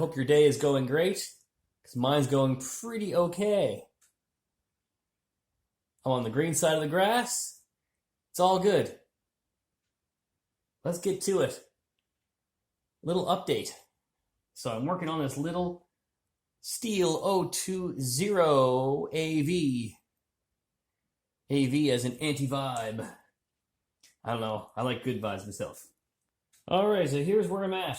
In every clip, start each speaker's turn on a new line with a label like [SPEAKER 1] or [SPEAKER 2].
[SPEAKER 1] hope your day is going great, because mine's going pretty okay. I'm on the green side of the grass. It's all good. Let's get to it. Little update. So I'm working on this little Stihl 020AV. AV as an anti-vibe. I don't know. I like good vibes myself. Alright, so here's where I'm at.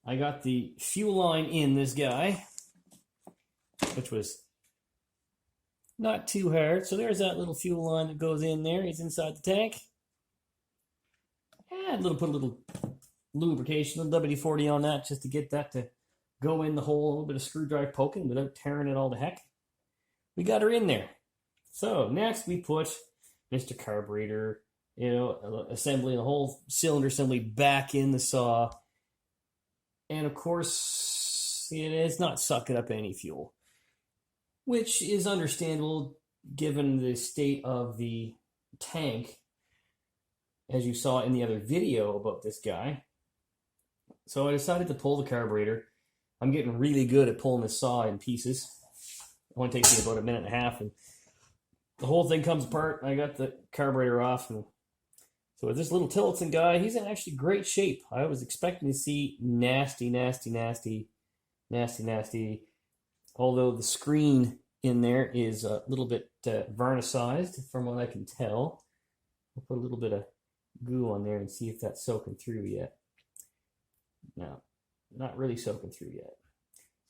[SPEAKER 1] I got the fuel line in this guy, which was not too hard. So there's that little fuel line that goes in there. It's inside the tank. And put a little lubrication, a little WD-40 on that, just to get that to go in the hole. A little bit of screwdriver poking without tearing it all to heck. We got her in there. So next we put Mr. Carburetor, assembly, the whole cylinder assembly back in the saw. And of course, it's not sucking up any fuel, which is understandable given the state of the tank, as you saw in the other video about this guy. So I decided to pull the carburetor. I'm getting really good at pulling this saw in pieces. It only takes me about a minute and a half, and the whole thing comes apart. I got the carburetor off, and so this little Tillotsen guy, he's in actually great shape. I was expecting to see nasty. Although the screen in there is a little bit varnicized from what I can tell. I'll put a little bit of goo on there and see if that's soaking through yet. No, not really soaking through yet.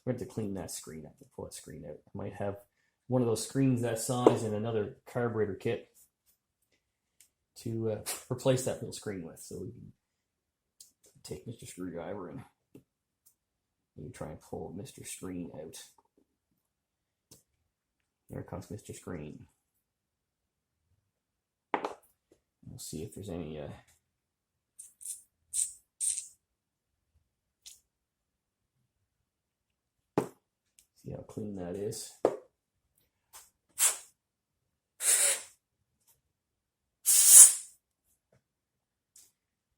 [SPEAKER 1] We're going to clean that screen up and pull that screen out. I might have one of those screens that size in another carburetor kit to replace that little screen with. So we can take Mr. Screwdriver and maybe try and pull Mr. Screen out. There comes Mr. Screen. We'll see if there's any see how clean that is.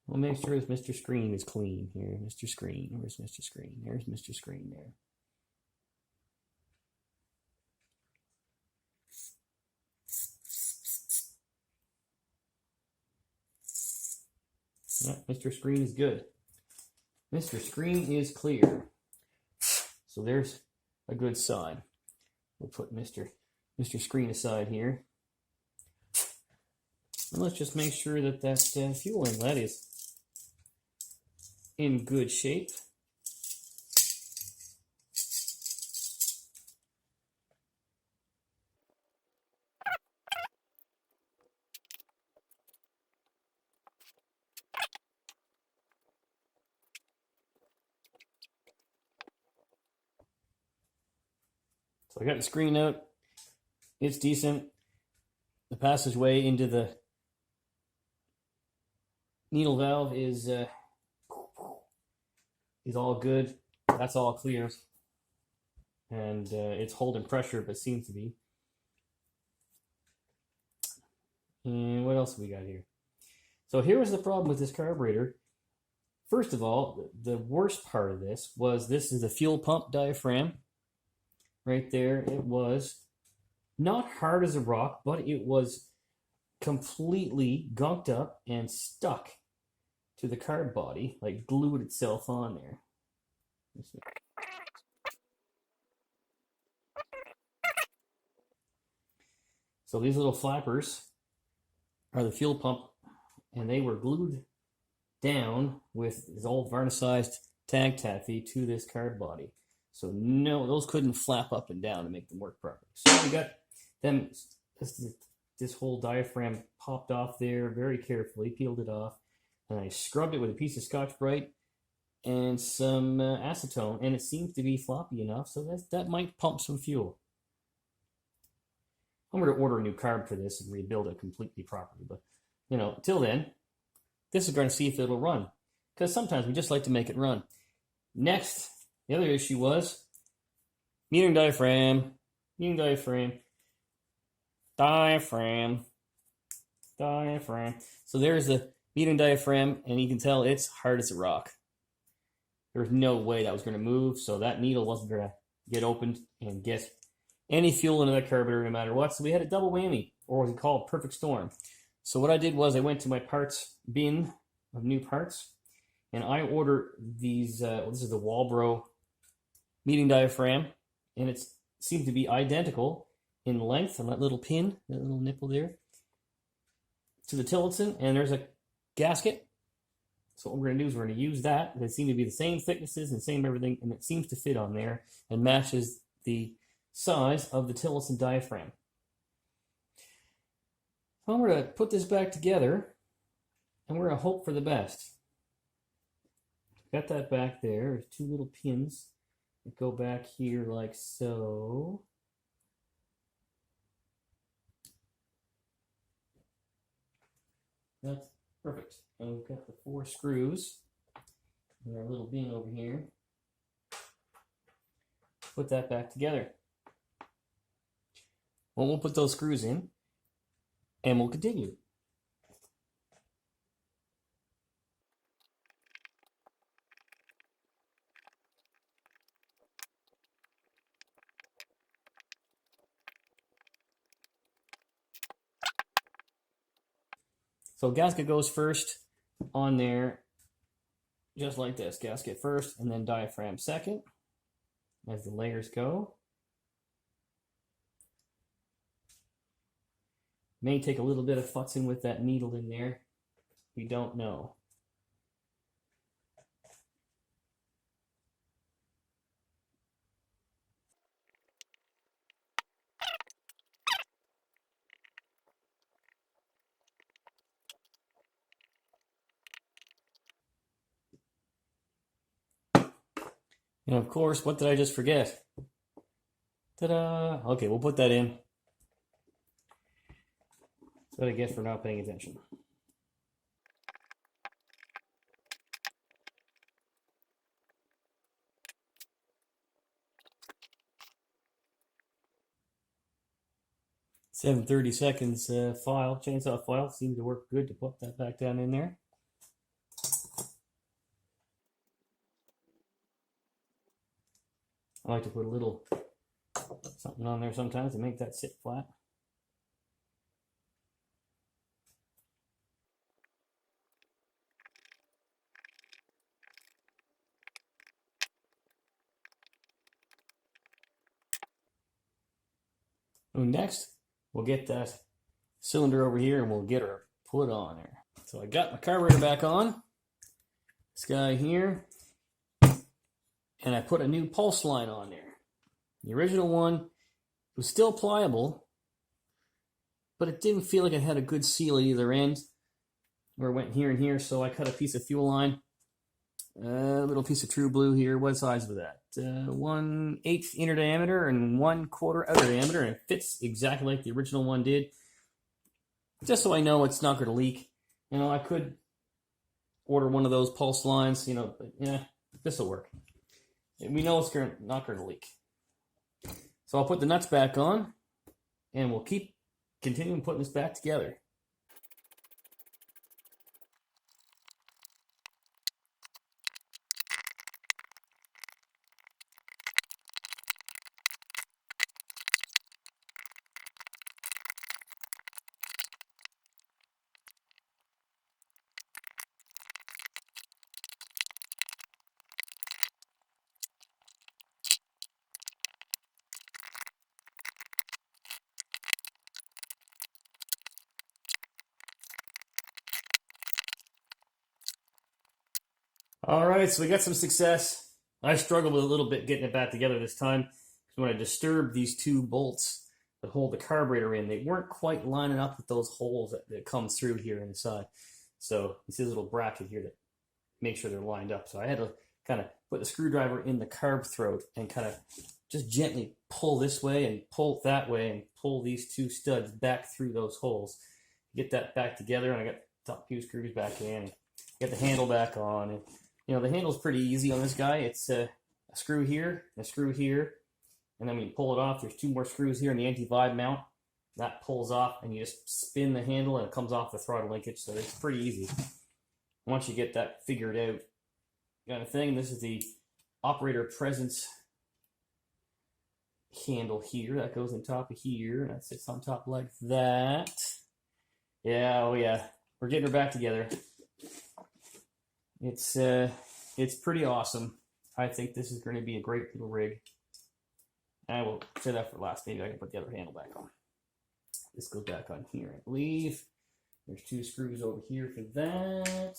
[SPEAKER 1] We'll make sure this Mr. Screen is clean here. Mr. Screen, where's Mr. Screen? There's Mr. Screen there. Yeah, Mr. Screen is good. Mr. Screen is clear. So there's a good sign. We'll put Mr. Screen aside here. And let's just make sure that that fuel inlet is in good shape. So I got the screen out. It's decent. The passageway into the needle valve is all good. That's all clear, and it's holding pressure, but seems to be. And what else have we got here? So here was the problem with this carburetor. First of all, the worst part of this is the fuel pump diaphragm. Right there, it was not hard as a rock, but it was completely gunked up and stuck to the carb body, like glued itself on there. So these little flappers are the fuel pump, and they were glued down with this old varnicized tank taffy to this carb body. So no, those couldn't flap up and down to make them work properly. So we got them, this whole diaphragm popped off there very carefully, peeled it off, and I scrubbed it with a piece of Scotch-Brite and some acetone, and it seems to be floppy enough, so that might pump some fuel. I'm going to order a new carb for this and rebuild it completely properly, but till then, this is going to see if it'll run, because sometimes we just like to make it run. Next, the other issue was metering diaphragm. So there's the metering diaphragm, and you can tell it's hard as a rock. there was no way that was going to move, so that needle wasn't going to get opened and get any fuel into that carburetor no matter what. So we had a double whammy, or what we call a perfect storm. So what I did was I went to my parts bin of new parts, and I ordered these, this is the Walbro meeting diaphragm, and it seemed to be identical in length on that little pin, that little nipple there, to the Tillotsen, and there's a gasket. So what we're going to do is we're going to use that. They seem to be the same thicknesses and same everything, and it seems to fit on there and matches the size of the Tillotsen diaphragm. So I'm going to put this back together, and we're going to hope for the best. Got that back there. There's two little pins that go back here like so. That's perfect. And we've got the 4 screws in our little bin over here. Put that back together. Well, we'll put those screws in, and we'll continue. So gasket goes first on there, just like this. Gasket first, and then diaphragm second, as the layers go. May take a little bit of futzing with that needle in there. We don't know. And of course, what did I just forget? Ta-da! Okay, we'll put that in. That's what I get for not paying attention. $7:30 chainsaw file seemed to work good to put that back down in there. I like to put a little something on there sometimes to make that sit flat. And next, we'll get that cylinder over here and we'll get her put on there. So I got my carburetor back on, this guy here, and I put a new pulse line on there. The original one was still pliable, but it didn't feel like it had a good seal at either end, where it went here and here, so I cut a piece of fuel line, a little piece of true blue here. What size was that? 1/8 inner diameter and 1/4 outer diameter, and it fits exactly like the original one did. Just so I know it's not going to leak. You know, I could order one of those pulse lines, you know, but yeah, this will work. We know it's not going to leak. So I'll put the nuts back on, and we'll keep continuing putting this back together. All right, so we got some success. I struggled with a little bit getting it back together this time, because when I disturbed these 2 bolts that hold the carburetor in, they weren't quite lining up with those holes that come through here inside. So you see this little bracket here that makes sure they're lined up. So I had to kind of put the screwdriver in the carb throat and kind of just gently pull this way and pull that way and pull these 2 studs back through those holes. Get that back together, and I got the top 2 screws back in, and get the handle back on. And you know, the handle's pretty easy on this guy. It's a screw here, and a screw here, and then when you pull it off, there's 2 more screws here in the anti-vibe mount. That pulls off, and you just spin the handle, and it comes off the throttle linkage, so it's pretty easy. Once you get that figured out, got a thing. This is the operator presence handle here. That goes on top of here. And that sits on top like that. Yeah, oh yeah. We're getting her back together. It's pretty awesome. I think this is going to be a great little rig. I will say that for last. Maybe I can put the other handle back on. This goes back on here, I believe. There's 2 screws over here for that.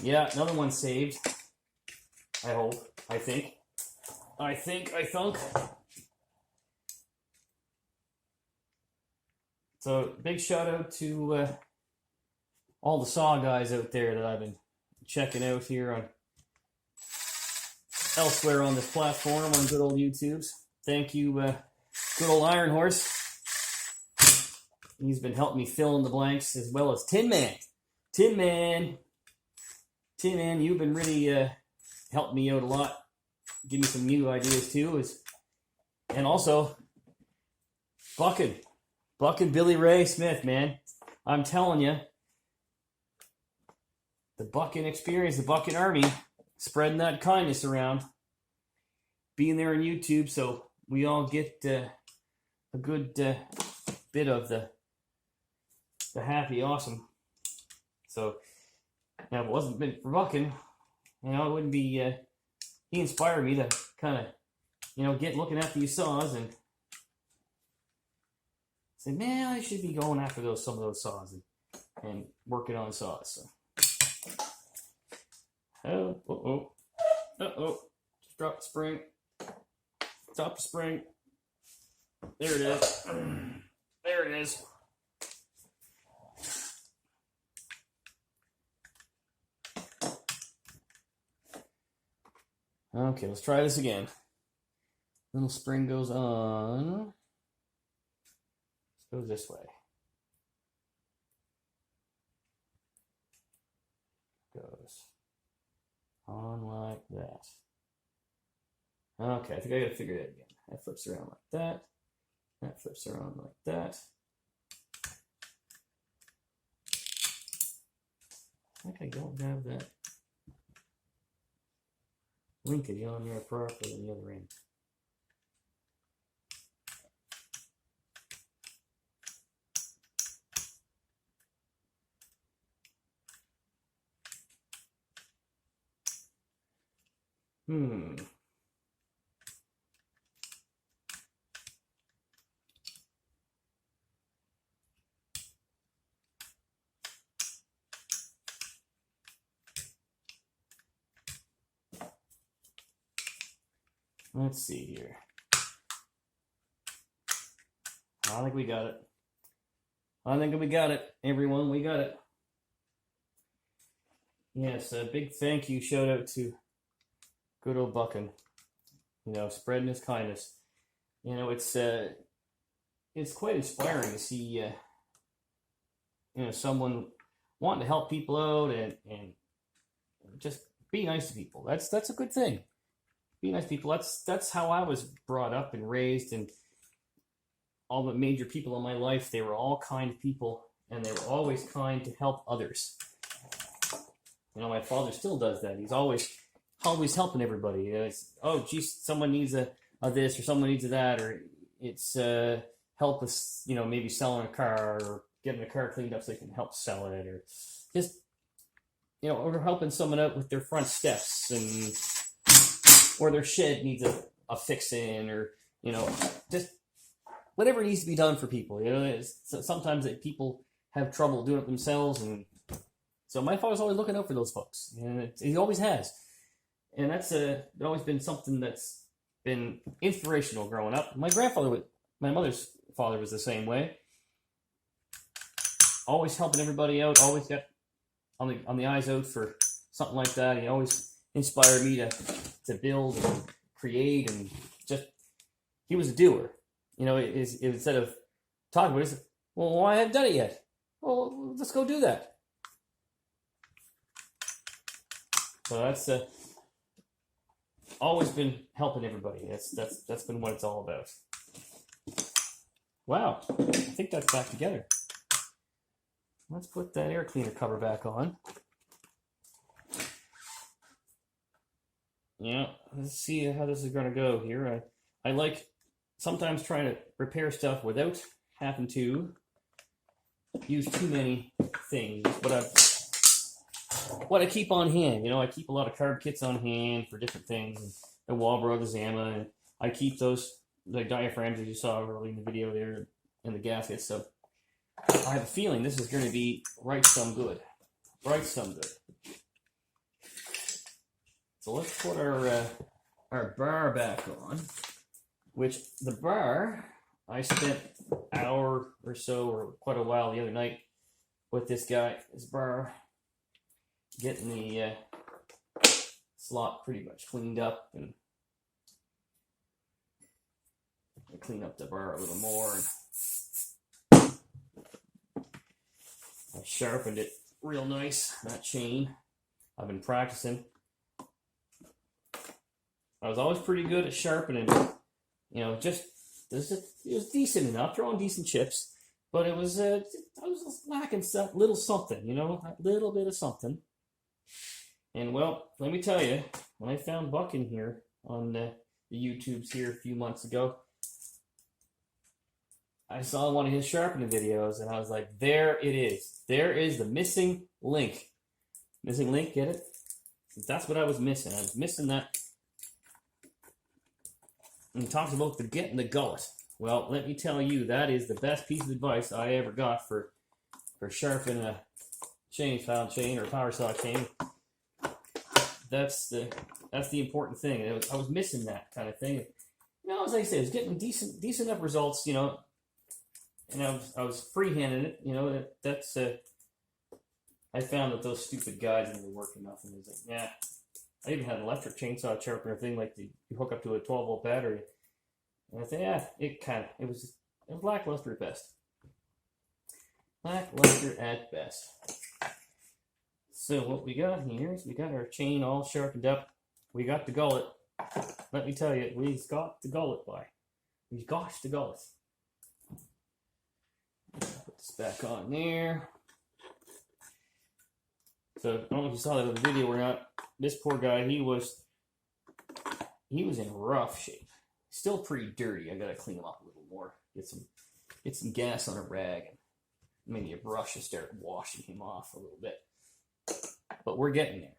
[SPEAKER 1] Yeah, another one saved. I hope. I think. So, big shout out to all the saw guys out there that I've been checking out here on elsewhere on this platform on good old YouTubes. Thank you, good old Iron Horse. He's been helping me fill in the blanks, as well as Tin Man. Tin Man, you've been really helping me out a lot. Give me some new ideas too. And also, Buckin Billy Ray Smith, man. I'm telling you, the Buckin experience, the Buckin Army, spreading that kindness around, being there on YouTube, so we all get a good bit of the happy, awesome. So, now if it wasn't been for Buckin, it wouldn't be. He inspired me to kind of, get looking at these saws and say, man, I should be going after some of those saws and working on saws. So. Just drop the spring. Drop the spring. There it is. There it is. Okay, let's try this again. Little spring goes on. Let's go this way. Goes on like that. Okay, I think I gotta figure it out again. That flips around like that. That flips around like that. I think I don't have that linkage on there properly on the other end. Let's see here. I think we got it. Everyone. We got it. Yes, a big thank you, shout out to good old Buckin. Spreading his kindness. It's quite inspiring to see someone wanting to help people out and just be nice to people. That's a good thing. Be nice to people. That's how I was brought up and raised, and all the major people in my life, they were all kind people, and they were always kind to help others. My father still does that. He's always helping everybody. It's, oh, geez, someone needs a this, or someone needs a that, or it's help us, maybe selling a car, or getting a car cleaned up so they can help sell it, or just, or helping someone out with their front steps, and or their shed needs a fix-in, or, just whatever needs to be done for people. Sometimes people have trouble doing it themselves, and so my father's always looking out for those folks, and he always has. And that's always been something that's been inspirational growing up. My mother's father was the same way. Always helping everybody out, always got on the eyes out for something like that. He always inspired me to build and create, and just, he was a doer. Instead of talking about it, well, I haven't done it yet. Well, let's go do that. So that's always been helping everybody. That's been what it's all about. Wow, I think that's back together. Let's put that air cleaner cover back on. Yeah, let's see how this is gonna go here. I like sometimes trying to repair stuff without having to use too many things. But what I keep on hand, I keep a lot of carb kits on hand for different things. The Walbro, the Zama, and I keep those the diaphragms as you saw early in the video there, and the gasket. So I have a feeling this is going to be right some good. So let's put our bar back on. Which the bar, I spent an hour or so, or quite a while the other night with this bar, getting the slot pretty much cleaned up, and I clean up the bar a little more. And I sharpened it real nice, that chain. I've been practicing. I was always pretty good at sharpening. It was decent enough, throwing decent chips, but I was lacking some little something, a little bit of something. And well, let me tell you, when I found Buck in here on the YouTubes here a few months ago, I saw one of his sharpening videos, and I was like, there it is. There is the missing link. Missing link, get it? That's what I was missing. I was missing that. And he talks about getting the gullet. Well, let me tell you, that is the best piece of advice I ever got for sharpening a file chain or power saw chain. That's the important thing. I was missing that kind of thing. As I say, I was getting decent enough results, and I was freehanding it. That's I found that those stupid guides didn't work enough, and I was like, yeah. I even had an electric chainsaw sharpener thing, like you hook up to a 12-volt battery. And I said, yeah, it was lackluster at best. Lackluster at best. So what we got here is we got our chain all sharpened up. We got the gullet. Let me tell you, we've got the gullet, boy. We've got the gullet. Put this back on there. So I don't know if you saw that in the video or not. This poor guy, he was in rough shape. Still pretty dirty. I gotta clean him up a little more. Get some gas on a rag, and maybe a brush to start washing him off a little bit. But we're getting there.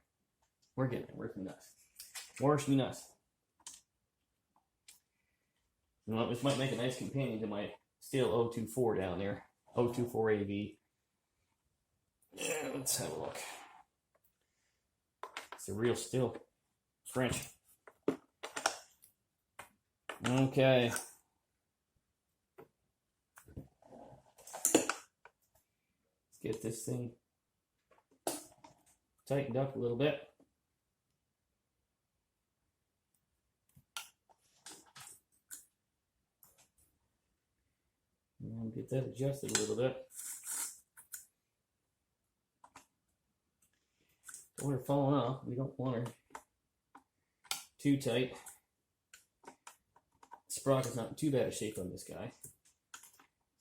[SPEAKER 1] Where's me nuts? Wash me nuts. This might make a nice companion to my Stihl 024 down there. 020AV. Yeah, let's have a look. It's a real Stihl. French. Okay. Let's get this thing tightened up a little bit. And get that adjusted a little bit. Don't want her falling off. We don't want her too tight. Sprocket's not in too bad a shape on this guy.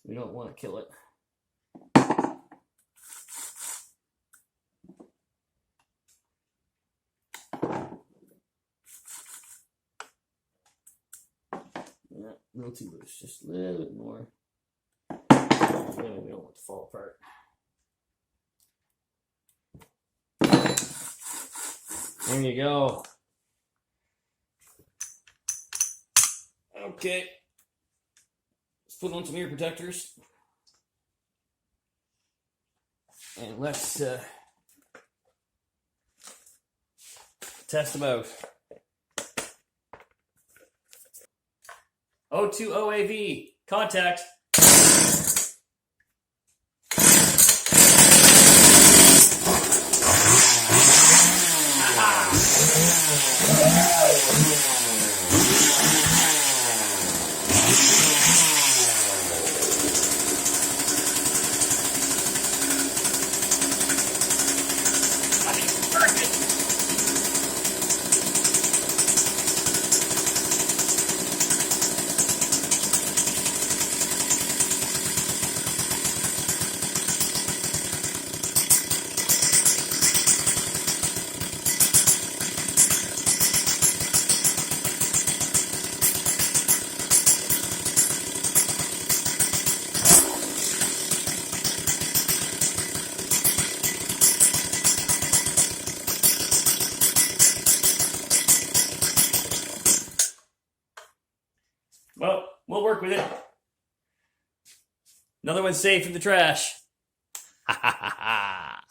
[SPEAKER 1] We don't want to kill it. Yeah, a little too loose. Just a little bit more. We don't want it to fall apart. There you go. Okay. Let's put on some ear protectors. And let's test them out. 020AV. Contact. Well, we'll work with it. Another one safe in the trash. Ha ha ha ha.